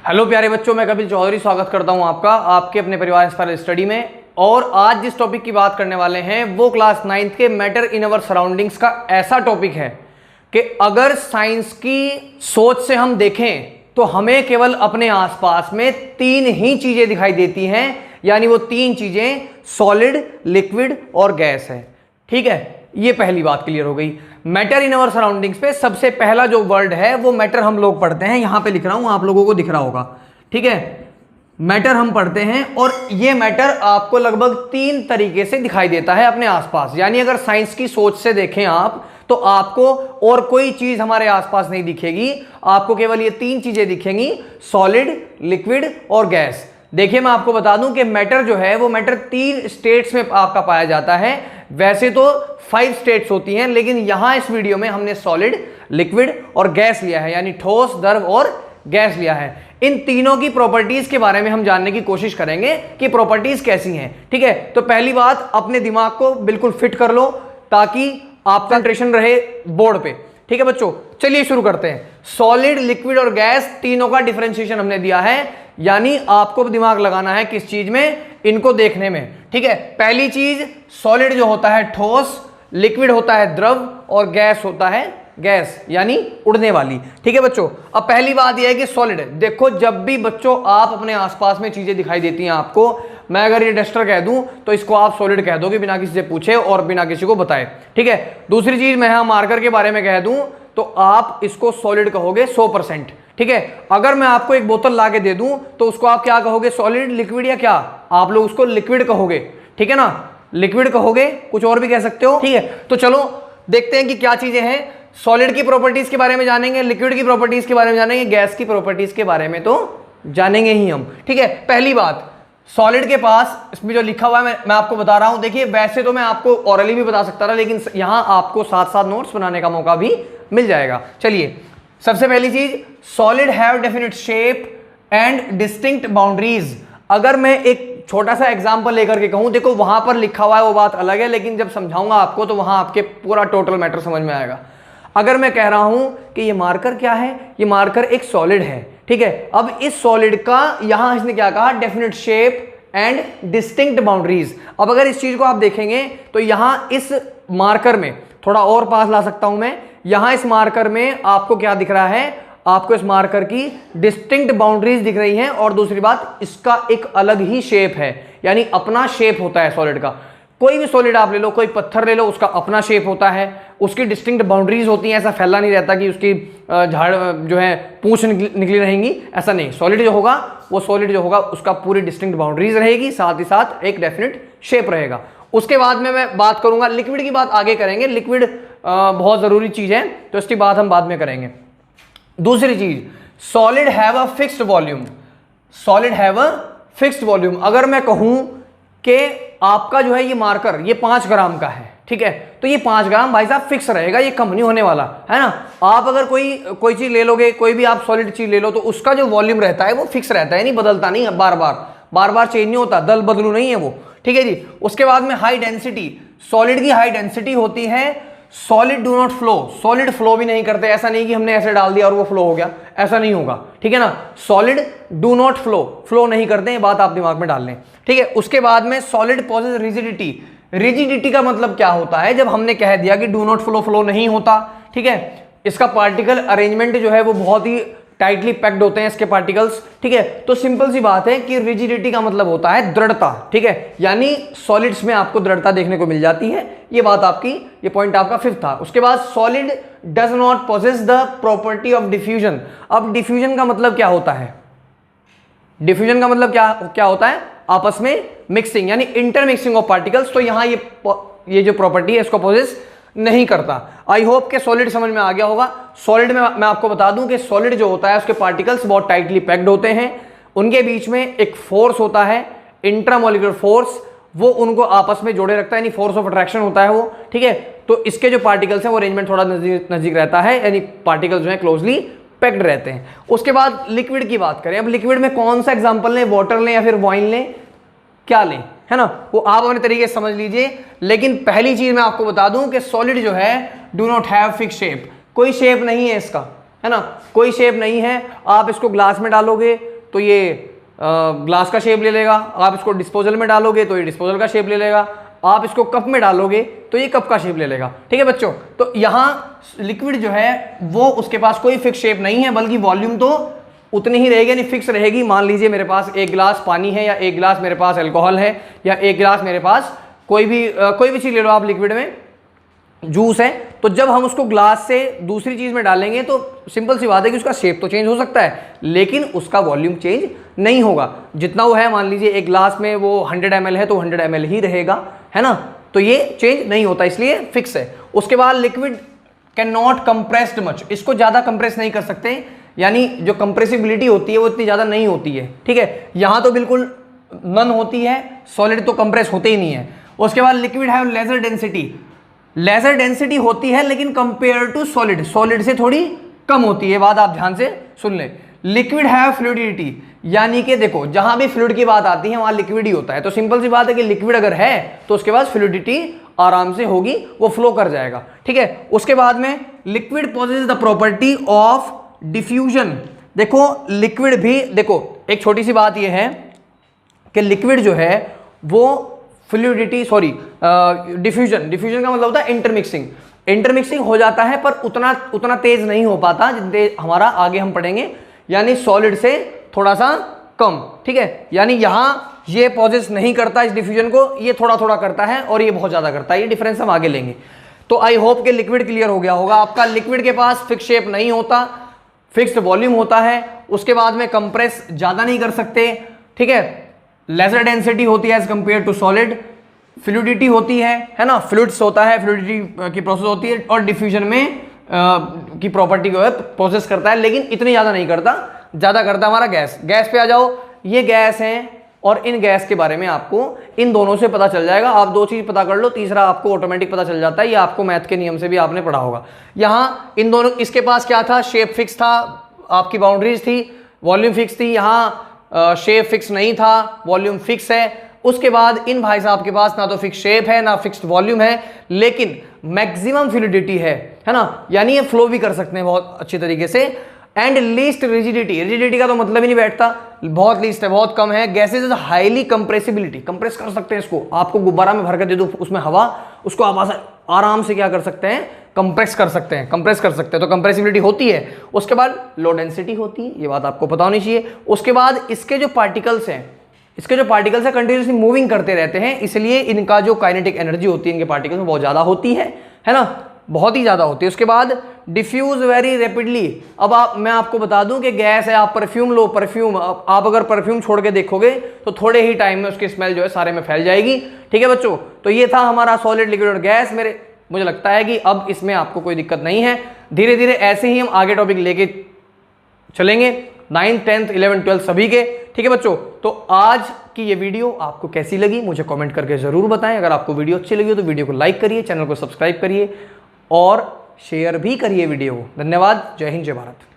Hello प्यारे बच्चों, मैं कपिल चौधरी स्वागत करता हूं आपका आपके अपने परिवार इंस्पायर स्टडी में। और आज जिस टॉपिक की बात करने वाले हैं वो क्लास 9th के मैटर इन अवर सराउंडिंग्स का ऐसा टॉपिक है कि अगर साइंस की सोच से हम देखें तो हमें केवल अपने आसपास में तीन ही चीजें दिखाई देती हैं, यानी वो तीन चीजें सॉलिड, लिक्विड और गैस है। ठीक है, ये पहली बात क्लियर हो गई। मैटर इन अवर सराउंडिंग्स पे सबसे पहला जो वर्ड है वो मैटर हम लोग पढ़ते हैं, यहां पे लिख रहा हूं, आप लोगों को दिख रहा होगा। ठीक है, मैटर हम पढ़ते हैं और ये मैटर आपको लगभग तीन तरीके से दिखाई देता है अपने आसपास। यानी अगर साइंस की सोच से देखें आप तो आपको और कोई चीज हमारे आसपास नहीं दिखेगी, आपको केवल ये तीन चीजें दिखेंगी, सॉलिड, लिक्विड और गैस। देखिए, मैं आपको बता दूं कि मैटर जो है वो मैटर तीन स्टेट्स में आपका पाया जाता है। वैसे तो 5 स्टेट्स होती हैं, लेकिन यहां इस वीडियो में हमने सॉलिड, लिक्विड और गैस लिया है, यानी ठोस, द्रव और गैस लिया है। इन तीनों की प्रॉपर्टीज के बारे में हम जानने की कोशिश करेंगे कि प्रॉपर्टीज कैसी हैं। ठीक है, तो पहली बात, अपने दिमाग को बिल्कुल फिट कर लो ताकि आपका कंसंट्रेशन रहे बोर्ड पे। ठीक है बच्चों, चलिए शुरू करते हैं। सॉलिड, लिक्विड और गैस तीनों का डिफरेंशिएशन हमने दिया है, यानी आपको दिमाग लगाना है किस चीज में, इनको देखने में। ठीक है, पहली चीज, सॉलिड जो होता है ठोस, लिक्विड होता है द्रव और गैस होता है गैस, यानी उड़ने वाली। ठीक है बच्चों, अब पहली बात यह है कि सॉलिड, देखो जब भी बच्चों आप अपने आसपास में चीजें दिखाई देती हैं आपको, मैं अगर ये डस्टर कह दूं तो इसको आप सॉलिड कह दोगे बिना किसी से पूछे और बिना किसी को बताए। ठीक है, दूसरी चीज, मैं मार्कर के बारे में कह दूं तो आप इसको सॉलिड कहोगे 100%। ठीक है, अगर मैं आपको एक बोतल ला के दे दूं तो उसको आप क्या कहोगे, सॉलिड, लिक्विड या क्या? आप लोग उसको लिक्विड कहोगे। ठीक है ना, लिक्विड कहोगे, कुछ और भी कह सकते हो। ठीक है, तो चलो देखते हैं कि क्या चीजें हैं। सॉलिड की प्रॉपर्टीज के बारे में जानेंगे, लिक्विड की प्रॉपर्टीज के बारे में जानेंगे, गैस की प्रॉपर्टीज के बारे में तो जानेंगे ही हम। ठीक है, पहली बात, सॉलिड के पास इसमें जो लिखा हुआ है मैं आपको बता रहा हूं। देखिए, वैसे तो मैं आपको ऑरली भी बता सकता था, लेकिन यहां आपको साथ साथ नोट्स बनाने का मौका भी मिल जाएगा। चलिए, सबसे पहली चीज, solid have definite shape and distinct boundaries. अगर मैं एक छोटा सा एग्जांपल लेकर के कहूं, देखो वहां पर लिखा हुआ है वो बात अलग है, लेकिन जब समझाऊंगा आपको तो वहां आपके पूरा टोटल मैटर समझ में आएगा। अगर मैं कह रहा हूं कि ये मार्कर क्या है, ये मार्कर एक सॉलिड है। ठीक है, अब इस सॉलिड का यहां इसने क्या कहा, definite shape and distinct boundaries. अब अगर इस चीज को आप देखेंगे तो यहां इस मार्कर में, थोड़ा और पास ला सकता हूं मैं, यहां इस मार्कर में आपको क्या दिख रहा है, आपको इस मार्कर की डिस्टिंक्ट बाउंड्रीज दिख रही हैं। और दूसरी बात, इसका एक अलग ही शेप है, यानी अपना शेप होता है सॉलिड का। कोई भी सॉलिड आप ले लो, कोई पत्थर ले लो, उसका अपना शेप होता है, उसकी डिस्टिंक्ट बाउंड्रीज होती हैं। ऐसा फैला नहीं रहता कि उसकी झाड़ जो है पूंछ निकली रहेंगी, ऐसा नहीं। सॉलिड जो होगा वो सॉलिड जो होगा उसका पूरी डिस्टिंक्ट बाउंड्रीज रहेगी, साथ ही साथ एक डेफिनेट शेप रहेगा। उसके बाद में मैं बात करूंगा, लिक्विड की बात आगे करेंगे, लिक्विड बहुत जरूरी चीज है तो इसकी बात हम बाद में करेंगे। दूसरी चीज, solid have a fixed volume. Solid have a fixed volume. अगर मैं कहूं कि आपका जो है ये मार्कर ये 5 ग्राम का है, ठीक है, तो ये 5 ग्राम भाई साहब फिक्स रहेगा, ये कम नहीं होने वाला है ना। आप अगर कोई चीज ले लोगे, कोई भी आप सॉलिड चीज ले लो, तो उसका जो वॉल्यूम रहता है वो फिक्स रहता है, नहीं बदलता, नहीं बार बार चेंज नहीं होता, दल बदलू नहीं है वो। ठीक है जी। उसके बाद में हाई डेंसिटी, सॉलिड की हाई डेंसिटी होती है। Solid do not flow, solid flow भी नहीं करते, ऐसा नहीं कि हमने ऐसे डाल दिया और वो फ्लो हो गया, ऐसा नहीं होगा। ठीक है ना, सॉलिड डू नॉट फ्लो नहीं करते, ये बात आप दिमाग में डाल लें। ठीक है, उसके बाद में सॉलिड पॉजेस रिजिडिटी। रिजिडिटी का मतलब क्या होता है, जब हमने कह दिया कि डू नॉट फ्लो नहीं होता, ठीक है, इसका पार्टिकल अरेंजमेंट जो है वो बहुत ही टाइटली पैक्ड होते हैं इसके पार्टिकल्स। ठीक है, तो सिंपल सी बात है कि रिजिडिटी का मतलब होता है दृढ़ता। ठीक है, यानी सॉलिड्स में आपको दृढ़ता देखने को मिल जाती है। ये बात आपकी, ये पॉइंट आपका 5th था। उसके बाद solid does not possess the property of diffusion. अब डिफ्यूजन का मतलब क्या होता है, डिफ्यूजन का मतलब क्या होता है, आपस में मिक्सिंग, यानी इंटरमिक्सिंग ऑफ पार्टिकल्स। तो यहां ये जो प्रॉपर्टी है इसको पोजेस नहीं करता। आई होप के सॉलिड समझ में आ गया होगा। सॉलिड में मैं आपको बता दूं कि सॉलिड जो होता है उसके पार्टिकल्स बहुत टाइटली पैक्ड होते हैं, उनके बीच में एक फोर्स होता है, इंट्रामोलिकुलर फोर्स, वो उनको आपस में जोड़े रखता है, यानी फोर्स ऑफ अट्रैक्शन होता है वो। ठीक है, तो इसके जो पार्टिकल्स हैं वो अरेंजमेंट थोड़ा नजदीक रहता है, यानी पार्टिकल्स जो है क्लोजली पैक्ड रहते हैं। उसके बाद लिक्विड की बात करें, अब लिक्विड में कौन सा एग्जांपल लें, वाटर लें या फिर वाइन लें, क्या लें, है ना, वो आप अपने तरीके से समझ लीजिए। लेकिन पहली चीज मैं आपको बता दूं कि सॉलिड जो है do not have fix shape, कोई शेप नहीं है इसका, है ना, कोई शेप नहीं है। आप इसको ग्लास में डालोगे तो ये ग्लास का शेप ले लेगा, आप इसको डिस्पोजल में डालोगे तो ये डिस्पोजल का शेप ले लेगा, आप इसको कप में डालोगे तो ये कप का शेप ले लेगा। ठीक है बच्चों, तो यहाँ लिक्विड जो है वो उसके पास कोई फिक्स शेप नहीं है, बल्कि वॉल्यूम तो उतनी ही रहेगी, यानी फिक्स रहेगी। मान लीजिए मेरे पास एक गिलास पानी है, या एक गिलास मेरे पास अल्कोहल है, या एक गिलास मेरे पास कोई भी चीज़ ले लो आप लिक्विड में, जूस है, तो जब हम उसको ग्लास से दूसरी चीज़ में डालेंगे तो सिंपल सी बात है कि उसका शेप तो चेंज हो सकता है, लेकिन उसका वॉल्यूम चेंज नहीं होगा। जितना वो है, मान लीजिए एक ग्लास में वो 100 ml है तो 100 ml ही रहेगा, है ना, तो ये चेंज नहीं होता, इसलिए फिक्स है। उसके बाद liquid can not compressed much, इसको ज़्यादा कंप्रेस नहीं कर सकते, यानी जो कंप्रेसिबिलिटी होती है वो इतनी ज़्यादा नहीं होती है। ठीक है, यहाँ तो बिल्कुल नन होती है, सॉलिड तो कंप्रेस होते ही नहीं है। उसके बाद liquid have lesser density, lesser density होती है लेकिन कंपेयर टू सॉलिड, सॉलिड से थोड़ी कम होती है, बात आप ध्यान से सुन लें। लिक्विड हैव फ्लूइडिटी, यानी कि देखो जहां भी फ्लूइड की बात आती है वहां लिक्विड ही होता है, तो सिंपल सी बात है कि लिक्विड अगर है तो उसके बाद फ्लूइडिटी आराम से होगी, वो फ्लो कर जाएगा। ठीक है, उसके बाद में liquid possesses the property of diffusion. देखो लिक्विड भी, देखो एक छोटी सी बात यह है कि लिक्विड जो है वो फ्लूइडिटी डिफ्यूजन का मतलब होता है इंटरमिक्सिंग हो जाता है, पर उतना तेज नहीं हो पाता जितने हमारा आगे हम पढ़ेंगे, यानी सॉलिड से थोड़ा सा कम। ठीक है, यानी यहाँ ये पॉजेस नहीं करता इस डिफ्यूजन को, ये थोड़ा थोड़ा करता है और ये बहुत ज्यादा करता है, ये डिफरेंस हम आगे लेंगे। तो आई होप कि लिक्विड क्लियर हो गया होगा आपका। लिक्विड के पास फिक्स शेप नहीं होता, फिक्स्ड वॉल्यूम होता है, उसके बाद में कंप्रेस ज्यादा नहीं कर सकते। ठीक है, लेजर डेंसिटी होती है as compare to solid, fluidity होती है ना, फ्लूइड्स होता है, फ्लूइडिटी की प्रोसेस होती है, और डिफ्यूजन में की प्रॉपर्टी को है प्रोसेस करता है, लेकिन इतनी ज़्यादा नहीं करता, ज़्यादा करता हमारा गैस। गैस पे आ जाओ, ये गैस है और इन गैस के बारे में आपको इन दोनों से पता चल जाएगा। आप दो चीज़ पता कर लो, तीसरा आपको ऑटोमेटिक पता चल जाता है, ये आपको मैथ के नियम से भी आपने पढ़ा होगा। यहाँ इन दोनों, इसके पास क्या था, शेप फिक्स था, आपकी बाउंड्रीज थी, वॉल्यूम फिक्स थी, यहाँ शेप फिक्स नहीं था, वॉल्यूम फिक्स है। उसके बाद इन भाई साहब के पास ना तो फिक्स शेप है ना फिक्स्ड वॉल्यूम है, लेकिन मैक्सिमम फ्लूइडिटी है ना, यानी ये फ्लो भी कर सकते हैं बहुत अच्छी तरीके से। एंड लीस्ट रिजिडिटी का तो मतलब ही नहीं बैठता, बहुत लीस्ट है, बहुत कम है। गैसेज हाईली कंप्रेसिबिलिटी, कंप्रेस कर सकते हैं इसको, आपको गुब्बारा में भर कर दे दो उसमें हवा, उसको आप आराम से क्या कर सकते हैं, कंप्रेस कर सकते हैं, तो कंप्रेसिबिलिटी होती है। उसके बाद लो डेंसिटी होती है, ये बात आपको पता होनी चाहिए। उसके बाद इसके जो पार्टिकल्स हैं कंटिन्यूसली मूविंग करते रहते हैं, इसलिए इनका जो काइनेटिक एनर्जी होती है इनके पार्टिकल्स में बहुत ज़्यादा होती है ना, बहुत ही ज़्यादा होती है। उसके बाद डिफ्यूज वेरी रैपिडली। अब मैं आपको बता दूं कि गैस है, आप परफ्यूम लो, आप अगर परफ्यूम छोड़ के देखोगे तो थोड़े ही टाइम में उसकी स्मेल जो है सारे में फैल जाएगी। ठीक है बच्चों, तो ये था हमारा सॉलिड, लिक्विड और गैस। मुझे लगता है कि अब इसमें आपको कोई दिक्कत नहीं है। धीरे धीरे ऐसे ही हम आगे टॉपिक लेके चलेंगे, 9th 10th 11th 12th सभी के। ठीक है बच्चों, तो आज की ये वीडियो आपको कैसी लगी मुझे कमेंट करके जरूर बताएं। अगर आपको वीडियो अच्छी लगी हो तो वीडियो को लाइक करिए, चैनल को सब्सक्राइब करिए और शेयर भी करिए वीडियो को। धन्यवाद, जय हिंद, जय भारत।